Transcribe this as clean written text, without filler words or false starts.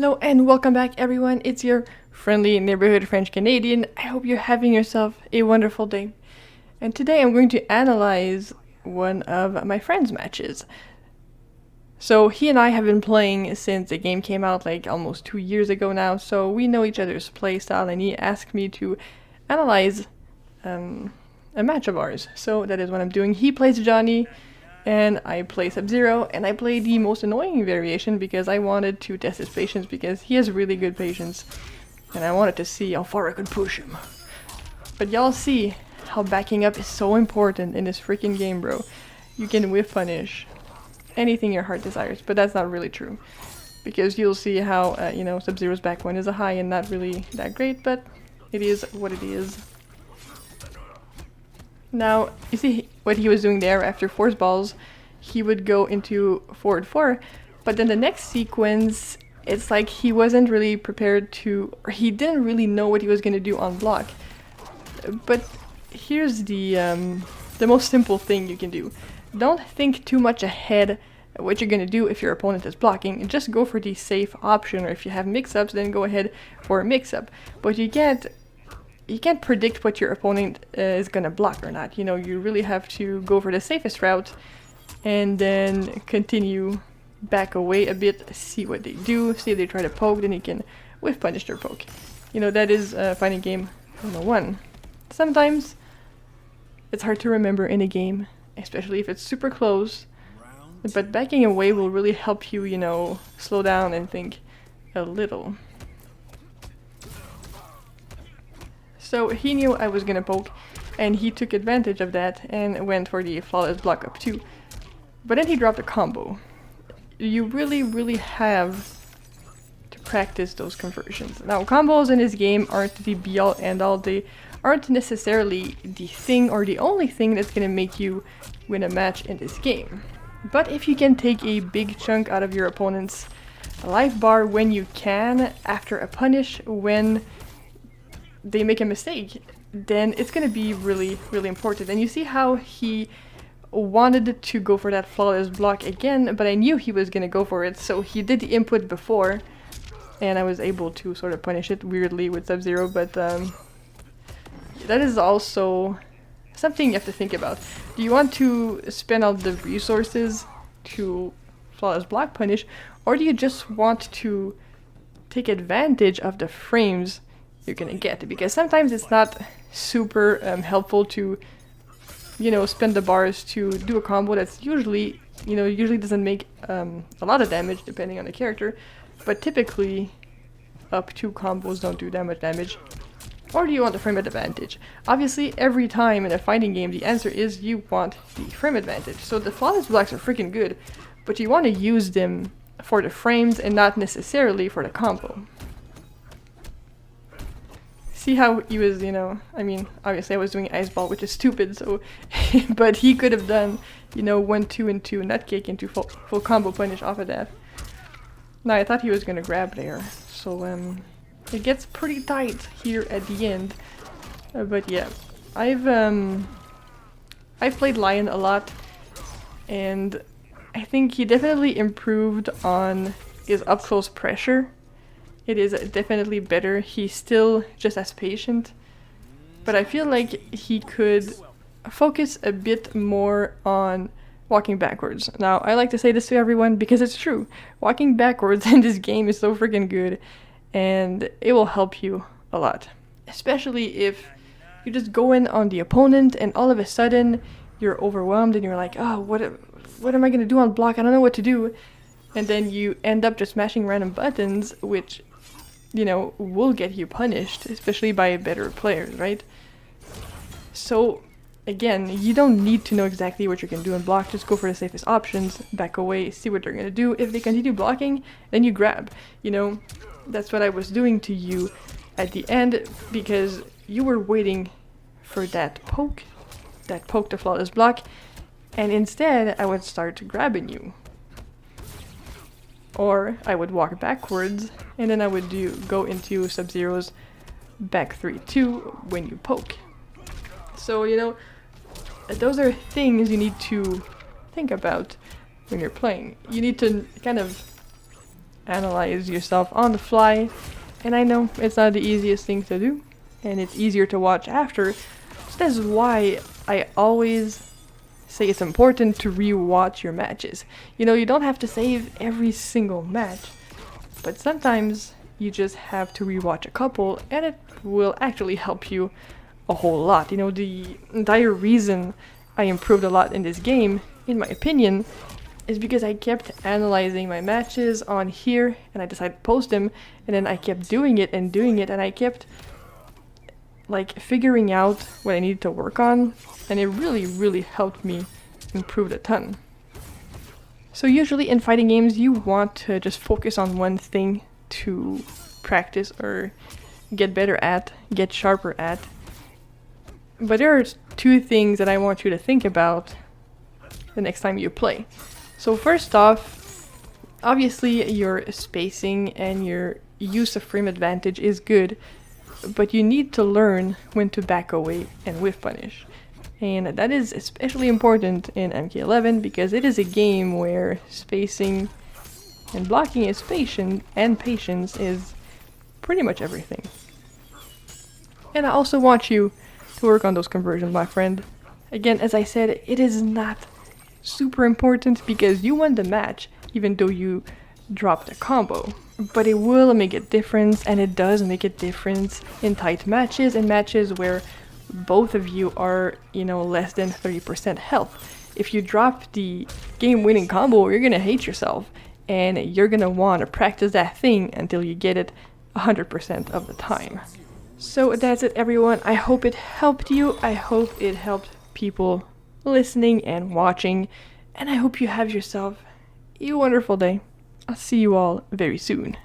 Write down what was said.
Hello and welcome back everyone, it's your friendly neighborhood French Canadian. I hope you're having yourself a wonderful day. And today I'm going to analyze one of my friend's matches. So he and I have been playing since the game came out like almost 2 years ago now, so we know each other's playstyle and he asked me to analyze a match of ours. So that is what I'm doing. He plays Johnny and I play Sub-Zero, and I play the most annoying variation because I wanted to test his patience because he has really good patience and I wanted to see how far I could push him. But y'all see how backing up is so important in this freaking game, bro. You can whiff punish anything your heart desires, but that's not really true because you'll see how, Sub-Zero's back one is a high and not really that great, but it is what it is. Now, you see what he was doing there after force balls, he would go into forward 4, but then the next sequence, it's like he wasn't really prepared to, or he didn't really know what he was going to do on block. But here's the most simple thing you can do. Don't think too much ahead of what you're going to do if your opponent is blocking, and just go for the safe option, or if you have mix-ups, then go ahead for a mix-up. But you can't predict what your opponent is gonna block or not. You know, you really have to go for the safest route and then continue back away a bit, see what they do, see if they try to poke, then you can whiff punish their poke. You know, that is fighting game 101. Sometimes it's hard to remember in a game, especially if it's super close, but backing away will really help you, you know, slow down and think a little. So he knew I was gonna poke, and he took advantage of that and went for the flawless block up too. But then he dropped a combo. You really have to practice those conversions. Now, combos in this game aren't the be-all end-all. They aren't necessarily the thing or the only thing that's gonna make you win a match in this game. But if you can take a big chunk out of your opponent's life bar when you can, after a punish, when they make a mistake, then it's going to be really important. And you see how he wanted to go for that flawless block again, but I knew he was going to go for it, so he did the input before, and I was able to sort of punish it weirdly with Sub-Zero, but that is also something you have to think about. Do you want to spend all the resources to flawless block punish, or do you just want to take advantage of the frames you're gonna get? Because sometimes it's not super helpful to, you know, spend the bars to do a combo that's usually doesn't make a lot of damage depending on the character, but typically up to combos don't do that much damage. Or do you want the frame advantage? Obviously, every time in a fighting game, the answer is you want the frame advantage. So the flawless blocks are freaking good, but you want to use them for the frames and not necessarily for the combo. See how he was, you know, I mean, obviously I was doing ice ball, which is stupid, so, but he could have done, you know, 1-2 into nut kick into full combo punish off of that. Now I thought he was gonna grab there, so it gets pretty tight here at the end. But yeah, I've played Lion a lot, and I think he definitely improved on his up close pressure. It is definitely better. He's still just as patient, but I feel like he could focus a bit more on walking backwards. Now, I like to say this to everyone because it's true. Walking backwards in this game is so freaking good, and it will help you a lot. Especially if you just go in on the opponent and all of a sudden you're overwhelmed and you're like, oh, what am I gonna do on block? I don't know what to do. And then you end up just smashing random buttons, which, you know, will get you punished, especially by better players, right? So, again, you don't need to know exactly what you're going to do in block, just go for the safest options, back away, see what they're going to do. If they continue blocking, then you grab. You know, that's what I was doing to you at the end, because you were waiting for that poke to flawless block, and instead I would start grabbing you. Or I would walk backwards, and then I would go into Sub-Zero's back 3-2 when you poke. So, you know, those are things you need to think about when you're playing. You need to kind of analyze yourself on the fly. And I know it's not the easiest thing to do, and it's easier to watch after. So that's why I always say it's important to re-watch your matches. You know, you don't have to save every single match, but sometimes you just have to re-watch a couple, and it will actually help you a whole lot. You know, the entire reason I improved a lot in this game, in my opinion, is because I kept analyzing my matches on here, and I decided to post them, and then I kept doing it, and I kept like figuring out what I needed to work on, and it really helped me improve a ton. So usually in fighting games you want to just focus on one thing to practice or get better at, get sharper at. But there are two things that I want you to think about the next time you play. So first off, obviously your spacing and your use of frame advantage is good, but you need to learn when to back away and whiff punish. And that is especially important in MK11 because it is a game where spacing and blocking is patience is pretty much everything. And I also want you to work on those conversions, my friend. Again, as I said, it is not super important because you won the match even though you dropped a combo. But it will make a difference, and it does make a difference in tight matches and matches where both of you are, you know, less than 30% health. If you drop the game-winning combo, you're gonna hate yourself, and you're gonna want to practice that thing until you get it 100% of the time. So that's it, everyone. I hope it helped you. I hope it helped people listening and watching, and I hope you have yourself a wonderful day. I'll see you all very soon.